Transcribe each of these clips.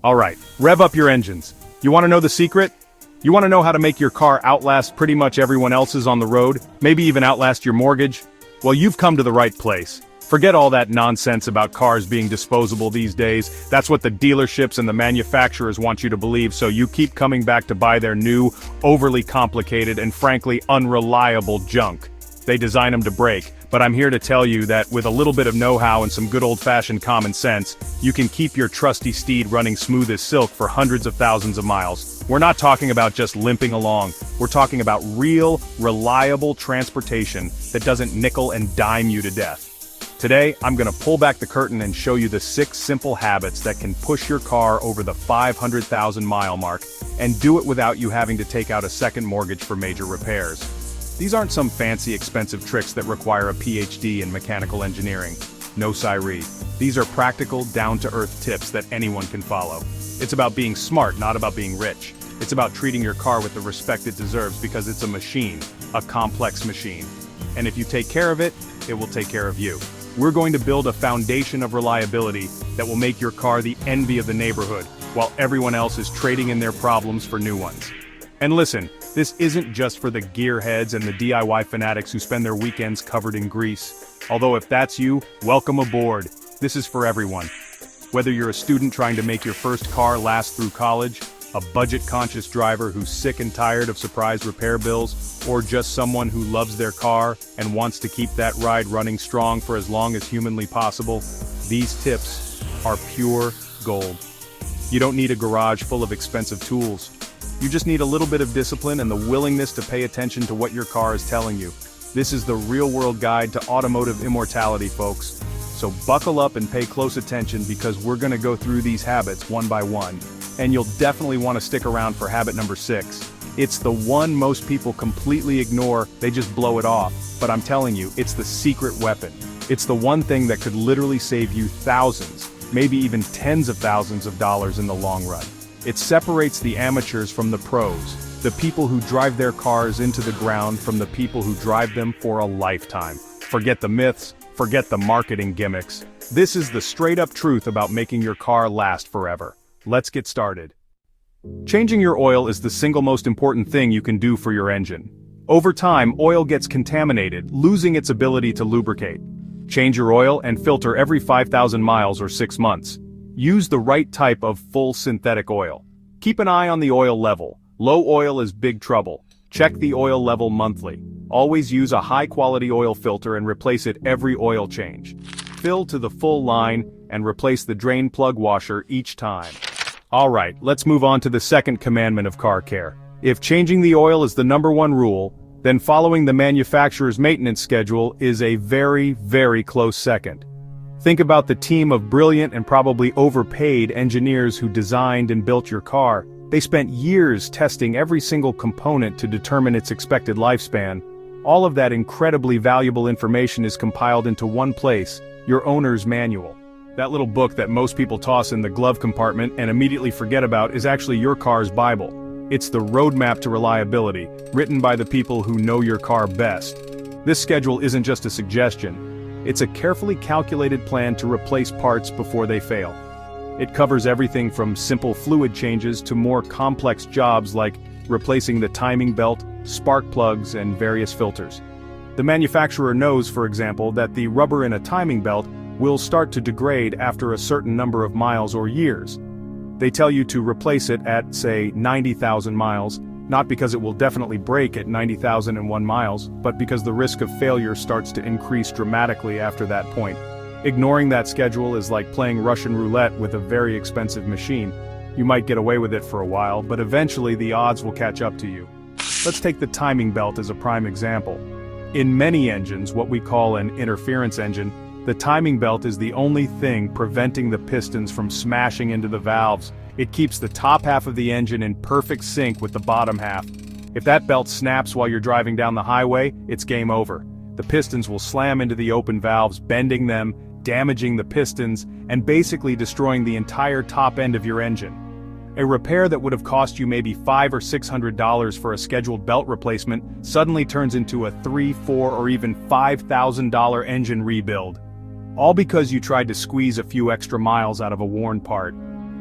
Alright, rev up your engines. You want to know the secret? You want to know how to make your car outlast pretty much everyone else's on the road, maybe even outlast your mortgage? Well, you've come to the right place. Forget all that nonsense about cars being disposable these days. That's what the dealerships and the manufacturers want you to believe, so you keep coming back to buy their new, overly complicated and frankly unreliable junk. They design them to break, but I'm here to tell you that with a little bit of know-how and some good old-fashioned common sense, you can keep your trusty steed running smooth as silk for hundreds of thousands of miles. We're not talking about just limping along. We're talking about real, reliable transportation that doesn't nickel and dime you to death. Today, I'm gonna pull back the curtain and show you the 6 simple habits that can push your car over the 500,000 mile mark, and do it without you having to take out a second mortgage for major repairs. These aren't some fancy, expensive tricks that require a PhD in mechanical engineering. No siree. These are practical, down-to-earth tips that anyone can follow. It's about being smart, not about being rich. It's about treating your car with the respect it deserves because it's a machine, a complex machine. And if you take care of it, it will take care of you. We're going to build a foundation of reliability that will make your car the envy of the neighborhood, while everyone else is trading in their problems for new ones. And listen, this isn't just for the gearheads and the DIY fanatics who spend their weekends covered in grease. Although if that's you, welcome aboard. This is for everyone. Whether you're a student trying to make your first car last through college, a budget-conscious driver who's sick and tired of surprise repair bills, or just someone who loves their car and wants to keep that ride running strong for as long as humanly possible, these tips are pure gold. You don't need a garage full of expensive tools. You just need a little bit of discipline and the willingness to pay attention to what your car is telling you. This is the real-world guide to automotive immortality, folks. So buckle up and pay close attention because we're gonna go through these habits one by one. And you'll definitely want to stick around for habit number 6. It's the one most people completely ignore, they just blow it off. But I'm telling you, it's the secret weapon. It's the one thing that could literally save you thousands, maybe even tens of thousands of dollars in the long run. It separates the amateurs from the pros, the people who drive their cars into the ground from the people who drive them for a lifetime. Forget the myths, forget the marketing gimmicks. This is the straight-up truth about making your car last forever. Let's get started. Changing your oil is the single most important thing you can do for your engine. Over time, oil gets contaminated, losing its ability to lubricate. Change your oil and filter every 5,000 miles or 6 months. Use the right type of full synthetic oil. Keep an eye on the oil level. Low oil is big trouble. Check the oil level monthly. Always use a high-quality oil filter and replace it every oil change. Fill to the full line and replace the drain plug washer each time. Alright, let's move on to the second commandment of car care. If changing the oil is the #1 rule, then following the manufacturer's maintenance schedule is a very, very close second. Think about the team of brilliant and probably overpaid engineers who designed and built your car. They spent years testing every single component to determine its expected lifespan. All of that incredibly valuable information is compiled into one place, your owner's manual. That little book that most people toss in the glove compartment and immediately forget about is actually your car's Bible. It's the roadmap to reliability, written by the people who know your car best. This schedule isn't just a suggestion. It's a carefully calculated plan to replace parts before they fail. It covers everything from simple fluid changes to more complex jobs like replacing the timing belt, spark plugs, and various filters. The manufacturer knows, for example, that the rubber in a timing belt will start to degrade after a certain number of miles or years. They tell you to replace it at, say, 90,000 miles, not because it will definitely break at 90,001 miles, but because the risk of failure starts to increase dramatically after that point. Ignoring that schedule is like playing Russian roulette with a very expensive machine. You might get away with it for a while, but eventually the odds will catch up to you. Let's take the timing belt as a prime example. In many engines, what we call an interference engine, the timing belt is the only thing preventing the pistons from smashing into the valves. It keeps the top half of the engine in perfect sync with the bottom half. If that belt snaps while you're driving down the highway, it's game over. The pistons will slam into the open valves, bending them, damaging the pistons, and basically destroying the entire top end of your engine. A repair that would have cost you maybe $500 or $600 for a scheduled belt replacement suddenly turns into a $3,000, $4,000, or even $5,000 engine rebuild. All because you tried to squeeze a few extra miles out of a worn part.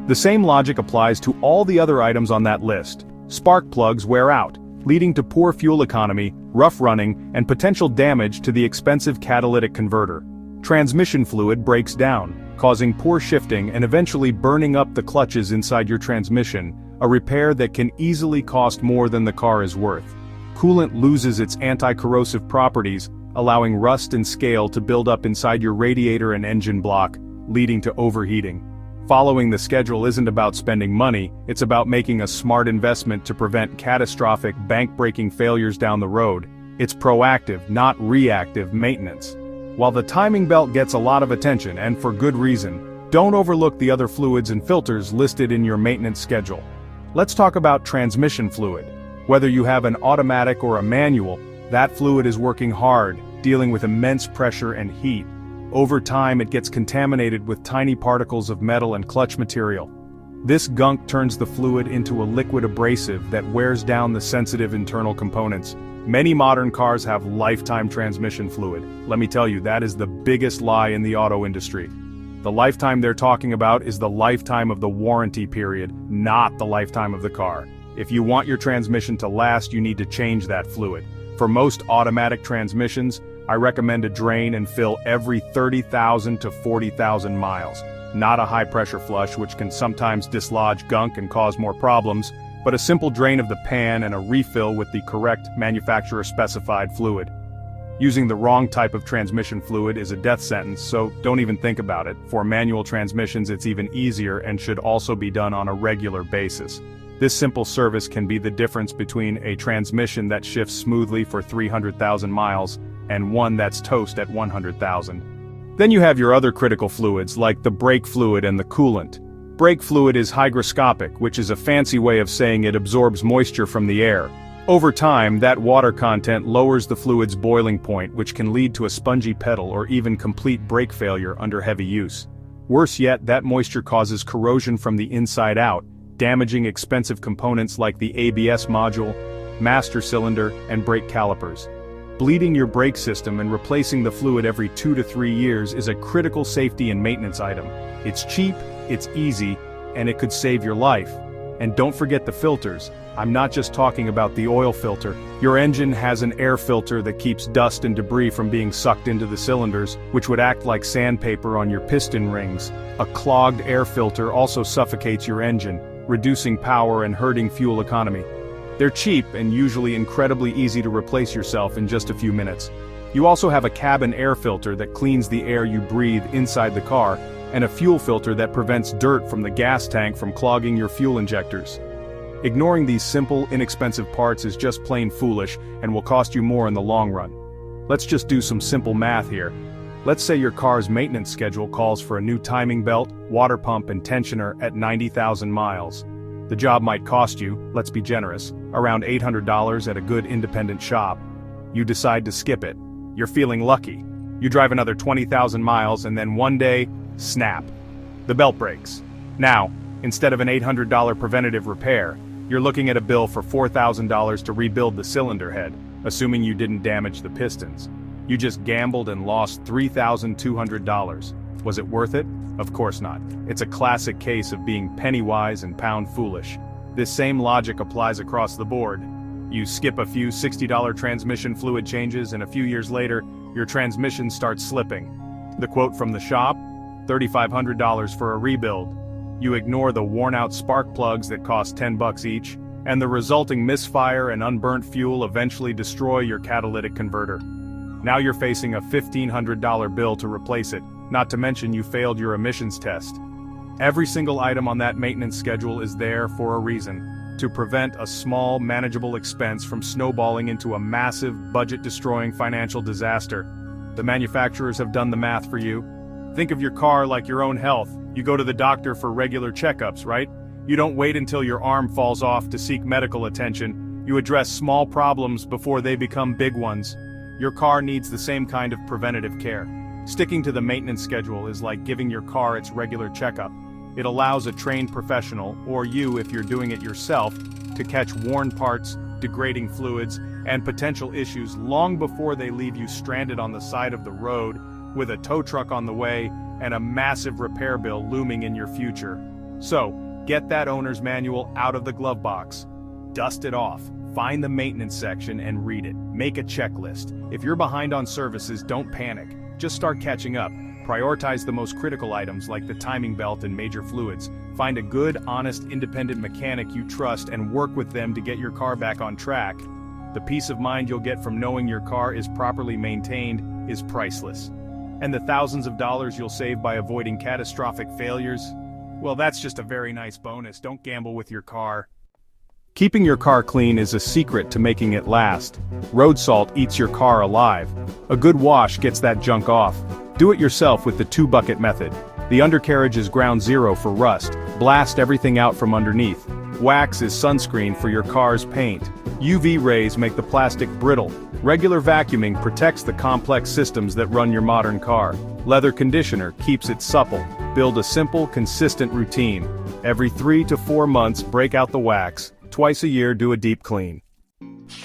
The same logic applies to all the other items on that list. Spark plugs wear out, leading to poor fuel economy, rough running, and potential damage to the expensive catalytic converter. Transmission fluid breaks down, causing poor shifting and eventually burning up the clutches inside your transmission, a repair that can easily cost more than the car is worth. Coolant loses its anti-corrosive properties, allowing rust and scale to build up inside your radiator and engine block, leading to overheating. Following the schedule isn't about spending money, it's about making a smart investment to prevent catastrophic bank-breaking failures down the road. It's proactive, not reactive maintenance. While the timing belt gets a lot of attention, and for good reason, don't overlook the other fluids and filters listed in your maintenance schedule. Let's talk about transmission fluid. Whether you have an automatic or a manual, that fluid is working hard, dealing with immense pressure and heat. Over time it gets contaminated with tiny particles of metal and clutch material. This gunk turns the fluid into a liquid abrasive that wears down the sensitive internal components. Many modern cars have lifetime transmission fluid. Let me tell you, that is the biggest lie in the auto industry. The lifetime they're talking about is the lifetime of the warranty period, not the lifetime of the car. If you want your transmission to last, you need to change that fluid. For most automatic transmissions, I recommend a drain and fill every 30,000 to 40,000 miles. Not a high-pressure flush, which can sometimes dislodge gunk and cause more problems, but a simple drain of the pan and a refill with the correct manufacturer-specified fluid. Using the wrong type of transmission fluid is a death sentence, so don't even think about it. For manual transmissions, it's even easier and should also be done on a regular basis. This simple service can be the difference between a transmission that shifts smoothly for 300,000 miles and one that's toast at 100,000. Then you have your other critical fluids like the brake fluid and the coolant. Brake fluid is hygroscopic, which is a fancy way of saying it absorbs moisture from the air. Over time, that water content lowers the fluid's boiling point, which can lead to a spongy pedal or even complete brake failure under heavy use. Worse yet, that moisture causes corrosion from the inside out, damaging expensive components like the ABS module, master cylinder, and brake calipers. Bleeding your brake system and replacing the fluid every 2 to 3 years is a critical safety and maintenance item. It's cheap, it's easy, and it could save your life. And don't forget the filters. I'm not just talking about the oil filter. Your engine has an air filter that keeps dust and debris from being sucked into the cylinders, which would act like sandpaper on your piston rings. A clogged air filter also suffocates your engine, reducing power and hurting fuel economy. They're cheap and usually incredibly easy to replace yourself in just a few minutes. You also have a cabin air filter that cleans the air you breathe inside the car, and a fuel filter that prevents dirt from the gas tank from clogging your fuel injectors. Ignoring these simple, inexpensive parts is just plain foolish and will cost you more in the long run. Let's just do some simple math here. Let's say your car's maintenance schedule calls for a new timing belt, water pump, and tensioner at 90,000 miles. The job might cost you, let's be generous, around $800 at a good independent shop. You decide to skip it. You're feeling lucky. You drive another 20,000 miles and then one day, snap. The belt breaks. Now, instead of an $800 preventative repair, you're looking at a bill for $4,000 to rebuild the cylinder head, assuming you didn't damage the pistons. You just gambled and lost $3,200. Was it worth it? Of course not. It's a classic case of being penny wise and pound foolish. This same logic applies across the board. You skip a few $60 transmission fluid changes and a few years later, your transmission starts slipping. The quote from the shop? $3,500 for a rebuild. You ignore the worn-out spark plugs that cost $10 each, and the resulting misfire and unburnt fuel eventually destroy your catalytic converter. Now you're facing a $1,500 bill to replace it, not to mention you failed your emissions test. Every single item on that maintenance schedule is there for a reason, to prevent a small, manageable expense from snowballing into a massive, budget-destroying financial disaster. The manufacturers have done the math for you. Think of your car like your own health. You go to the doctor for regular checkups, right? You don't wait until your arm falls off to seek medical attention. You address small problems before they become big ones. Your car needs the same kind of preventative care. Sticking to the maintenance schedule is like giving your car its regular checkup. It allows a trained professional, or you if you're doing it yourself, to catch worn parts, degrading fluids, and potential issues long before they leave you stranded on the side of the road with a tow truck on the way and a massive repair bill looming in your future. So, get that owner's manual out of the glove box. Dust it off. Find the maintenance section and read it. Make a checklist. If you're behind on services, don't panic. Just start catching up. Prioritize the most critical items like the timing belt and major fluids. Find a good, honest, independent mechanic you trust and work with them to get your car back on track. The peace of mind you'll get from knowing your car is properly maintained is priceless. And the thousands of dollars you'll save by avoiding catastrophic failures? Well, that's just a very nice bonus. Don't gamble with your car. Keeping your car clean is a secret to making it last. Road salt eats your car alive. A good wash gets that junk off. Do it yourself with the 2-bucket method. The undercarriage is ground zero for rust. Blast everything out from underneath. Wax is sunscreen for your car's paint. UV rays make the plastic brittle. Regular vacuuming protects the complex systems that run your modern car. Leather conditioner keeps it supple. Build a simple, consistent routine. Every 3 to 4 months, break out the wax. Twice a year, do a deep clean.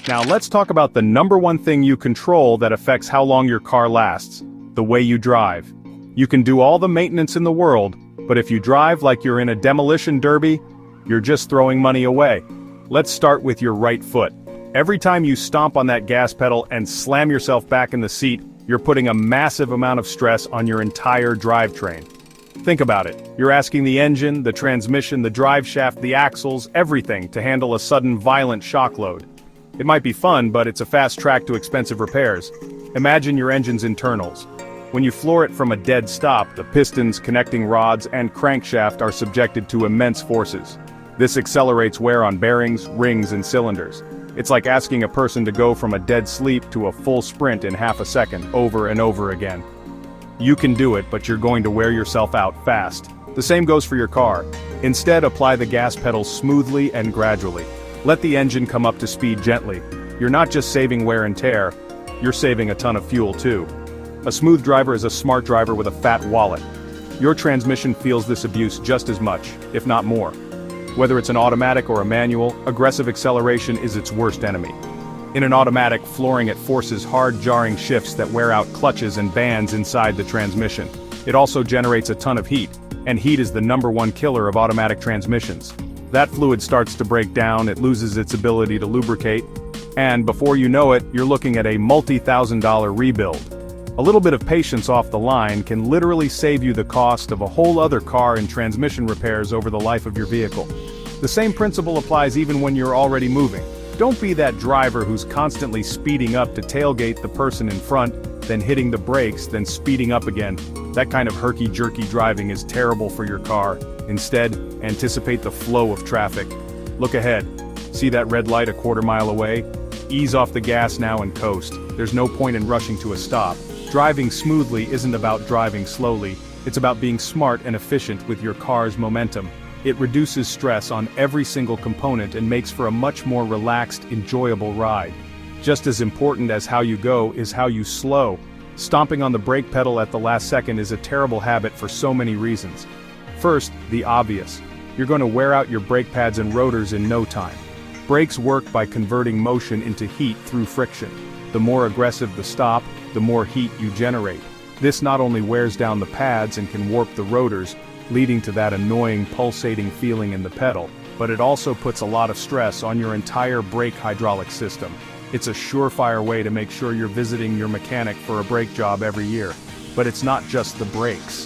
Now let's talk about the #1 thing you control that affects how long your car lasts: the way you drive. You can do all the maintenance in the world, but if you drive like you're in a demolition derby, you're just throwing money away. Let's start with your right foot. Every time you stomp on that gas pedal and slam yourself back in the seat, you're putting a massive amount of stress on your entire drivetrain. Think about it. You're asking the engine, the transmission, the drive shaft, the axles, everything to handle a sudden violent shock load. It might be fun, but it's a fast track to expensive repairs. Imagine your engine's internals. When you floor it from a dead stop, the pistons, connecting rods, and crankshaft are subjected to immense forces. This accelerates wear on bearings, rings, and cylinders. It's like asking a person to go from a dead sleep to a full sprint in half a second, over and over again. You can do it, but you're going to wear yourself out fast. The same goes for your car. Instead, apply the gas pedal smoothly and gradually. Let the engine come up to speed gently. You're not just saving wear and tear, you're saving a ton of fuel too. A smooth driver is a smart driver with a fat wallet. Your transmission feels this abuse just as much, if not more. Whether it's an automatic or a manual, aggressive acceleration is its worst enemy. In an automatic, flooring it forces hard, jarring shifts that wear out clutches and bands inside the transmission. It also generates a ton of heat, and heat is the #1 killer of automatic transmissions. That fluid starts to break down, it loses its ability to lubricate, and before you know it, you're looking at a multi-thousand-dollar rebuild. A little bit of patience off the line can literally save you the cost of a whole other car and transmission repairs over the life of your vehicle. The same principle applies even when you're already moving. Don't be that driver who's constantly speeding up to tailgate the person in front, then hitting the brakes, then speeding up again. That kind of herky-jerky driving is terrible for your car. Instead, anticipate the flow of traffic. Look ahead. See that red light a quarter mile away? Ease off the gas now and coast. There's no point in rushing to a stop. Driving smoothly isn't about driving slowly. It's about being smart and efficient with your car's momentum. It reduces stress on every single component and makes for a much more relaxed, enjoyable ride. Just as important as how you go is how you slow. Stomping on the brake pedal at the last second is a terrible habit for so many reasons. First, the obvious. You're going to wear out your brake pads and rotors in no time. Brakes work by converting motion into heat through friction. The more aggressive the stop, the more heat you generate. This not only wears down the pads and can warp the rotors, leading to that annoying pulsating feeling in the pedal, but it also puts a lot of stress on your entire brake hydraulic system. It's a surefire way to make sure you're visiting your mechanic for a brake job every year. But it's not just the brakes.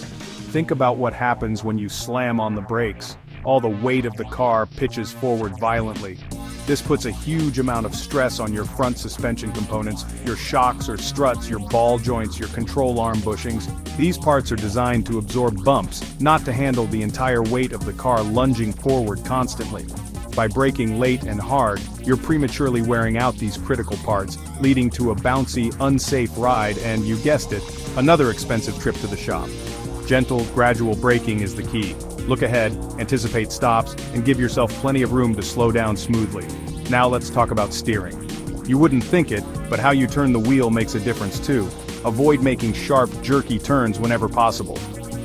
Think about what happens when you slam on the brakes. All the weight of the car pitches forward violently. This puts a huge amount of stress on your front suspension components, your shocks or struts, your ball joints, your control arm bushings. These parts are designed to absorb bumps, not to handle the entire weight of the car lunging forward constantly. By braking late and hard, you're prematurely wearing out these critical parts, leading to a bouncy, unsafe ride and, you guessed it, another expensive trip to the shop. Gentle, gradual braking is the key. Look ahead, anticipate stops, and give yourself plenty of room to slow down smoothly. Now let's talk about steering. You wouldn't think it, but how you turn the wheel makes a difference too. Avoid making sharp, jerky turns whenever possible.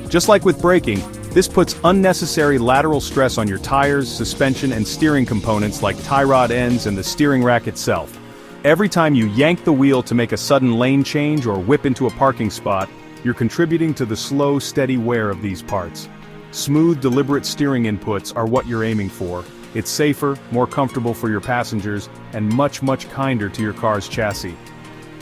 Just like with braking, this puts unnecessary lateral stress on your tires, suspension, and steering components like tie rod ends and the steering rack itself. Every time you yank the wheel to make a sudden lane change or whip into a parking spot, you're contributing to the slow, steady wear of these parts. Smooth, deliberate steering inputs are what you're aiming for. It's safer, more comfortable for your passengers, and much kinder to your car's chassis.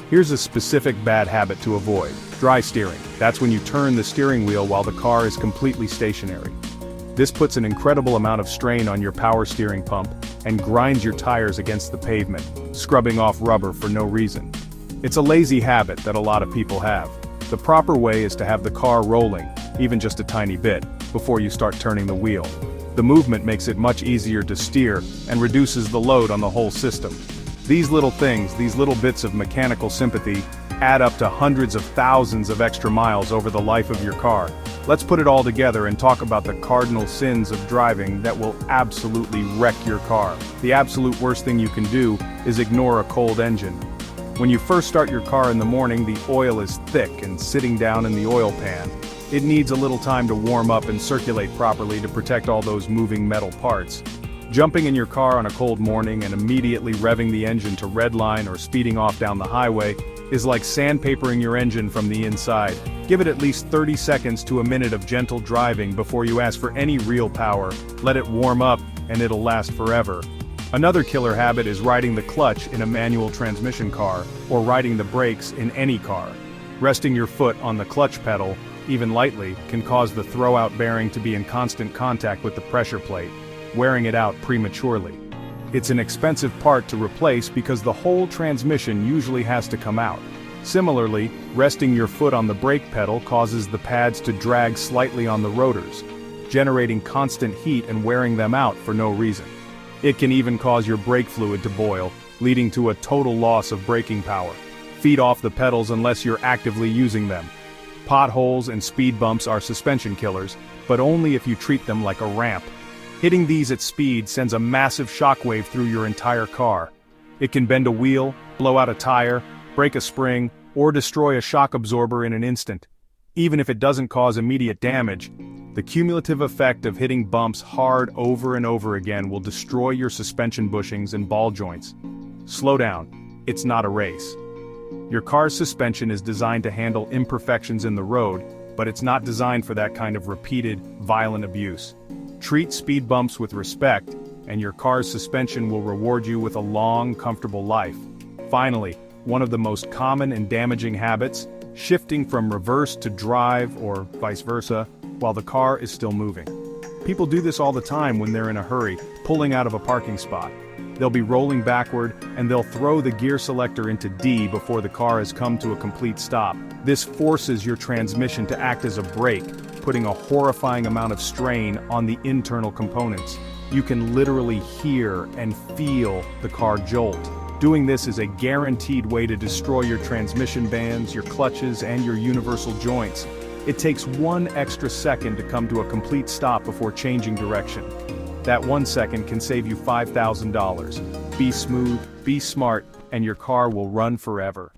Here's a specific bad habit to avoid: dry steering. That's when you turn the steering wheel while the car is completely stationary. This puts an incredible amount of strain on your power steering pump and grinds your tires against the pavement, scrubbing off rubber for no reason. It's a lazy habit that a lot of people have. The proper way is to have the car rolling, even just a tiny bit, before you start turning the wheel. The movement makes it much easier to steer and reduces the load on the whole system. These little things, these little bits of mechanical sympathy, add up to hundreds of thousands of extra miles over the life of your car. Let's put it all together and talk about the cardinal sins of driving that will absolutely wreck your car. The absolute worst thing you can do is ignore a cold engine. When you first start your car in the morning, the oil is thick and sitting down in the oil pan. It needs a little time to warm up and circulate properly to protect all those moving metal parts. Jumping in your car on a cold morning and immediately revving the engine to redline or speeding off down the highway is like sandpapering your engine from the inside. Give it at least 30 seconds to a minute of gentle driving before you ask for any real power. Let it warm up, and it'll last forever. Another killer habit is riding the clutch in a manual transmission car, or riding the brakes in any car. Resting your foot on the clutch pedal, even lightly, can cause the throwout bearing to be in constant contact with the pressure plate, wearing it out prematurely. It's an expensive part to replace because the whole transmission usually has to come out. Similarly, resting your foot on the brake pedal causes the pads to drag slightly on the rotors, generating constant heat and wearing them out for no reason. It can even cause your brake fluid to boil, leading to a total loss of braking power. Feet off the pedals unless you're actively using them. Potholes and speed bumps are suspension killers, but only if you treat them like a ramp. Hitting these at speed sends a massive shockwave through your entire car. It can bend a wheel, blow out a tire, break a spring, or destroy a shock absorber in an instant. Even if it doesn't cause immediate damage, the cumulative effect of hitting bumps hard over and over again will destroy your suspension bushings and ball joints. Slow down. It's not a race. Your car's suspension is designed to handle imperfections in the road, but it's not designed for that kind of repeated, violent abuse. Treat speed bumps with respect, and your car's suspension will reward you with a long, comfortable life. Finally, one of the most common and damaging habits, shifting from reverse to drive or vice versa, while the car is still moving. People do this all the time when they're in a hurry, pulling out of a parking spot. They'll be rolling backward, and they'll throw the gear selector into D before the car has come to a complete stop. This forces your transmission to act as a brake, putting a horrifying amount of strain on the internal components. You can literally hear and feel the car jolt. Doing this is a guaranteed way to destroy your transmission bands, your clutches, and your universal joints. It takes 1 extra second to come to a complete stop before changing direction. That 1 second can save you $5,000. Be smooth, be smart, and your car will run forever.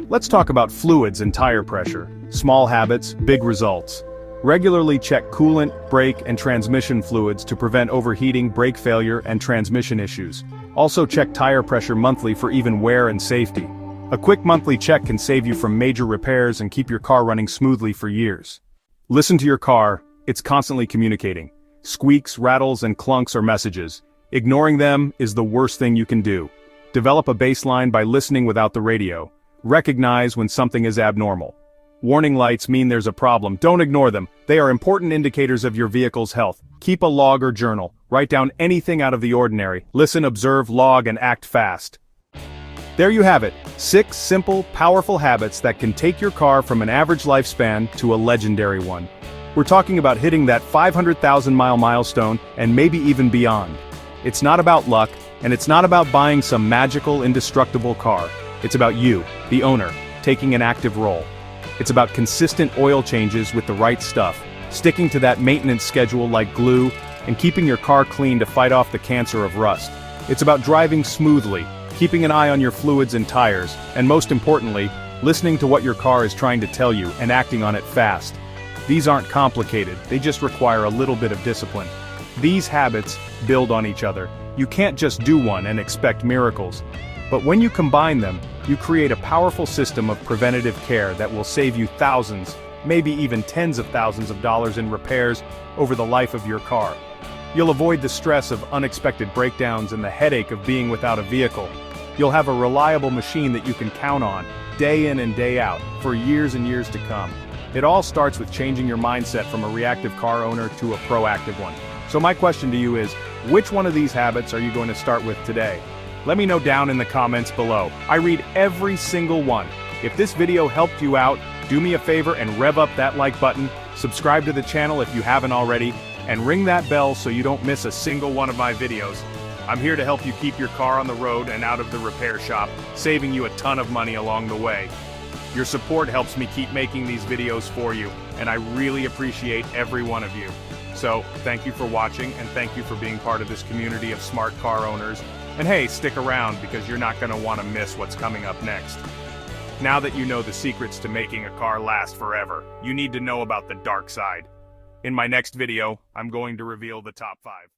Let's talk about fluids and tire pressure. Small habits, big results. Regularly check coolant, brake, and transmission fluids to prevent overheating, brake failure, and transmission issues. Also check tire pressure monthly for even wear and safety. A quick monthly check can save you from major repairs and keep your car running smoothly for years. Listen to your car, it's constantly communicating. Squeaks, rattles, and clunks are messages. Ignoring them is the worst thing you can do. Develop a baseline by listening without the radio. Recognize when something is abnormal. Warning lights mean there's a problem. Don't ignore them. They are important indicators of your vehicle's health. Keep a log or journal. Write down anything out of the ordinary. Listen, observe, log, and act fast. There you have it. 6 simple, powerful habits that can take your car from an average lifespan to a legendary one. We're talking about hitting that 500,000-mile milestone and maybe even beyond. It's not about luck, and it's not about buying some magical, indestructible car. It's about you, the owner, taking an active role. It's about consistent oil changes with the right stuff, sticking to that maintenance schedule like glue, and keeping your car clean to fight off the cancer of rust. It's about driving smoothly, keeping an eye on your fluids and tires, and most importantly, listening to what your car is trying to tell you and acting on it fast. These aren't complicated, they just require a little bit of discipline. These habits build on each other. You can't just do one and expect miracles. But when you combine them, you create a powerful system of preventative care that will save you thousands, maybe even tens of thousands of dollars in repairs over the life of your car. You'll avoid the stress of unexpected breakdowns and the headache of being without a vehicle. You'll have a reliable machine that you can count on, day in and day out, for years and years to come. It all starts with changing your mindset from a reactive car owner to a proactive one. So my question to you is, which one of these habits are you going to start with today? Let me know down in the comments below. I read every single one. If this video helped you out, do me a favor and rev up that like button, subscribe to the channel if you haven't already, and ring that bell so you don't miss a single one of my videos. I'm here to help you keep your car on the road and out of the repair shop, saving you a ton of money along the way. Your support helps me keep making these videos for you, and I really appreciate every one of you. So, thank you for watching, and thank you for being part of this community of smart car owners. And hey, stick around because you're not going to want to miss what's coming up next. Now that you know the secrets to making a car last forever, you need to know about the dark side. In my next video, I'm going to reveal the top 5.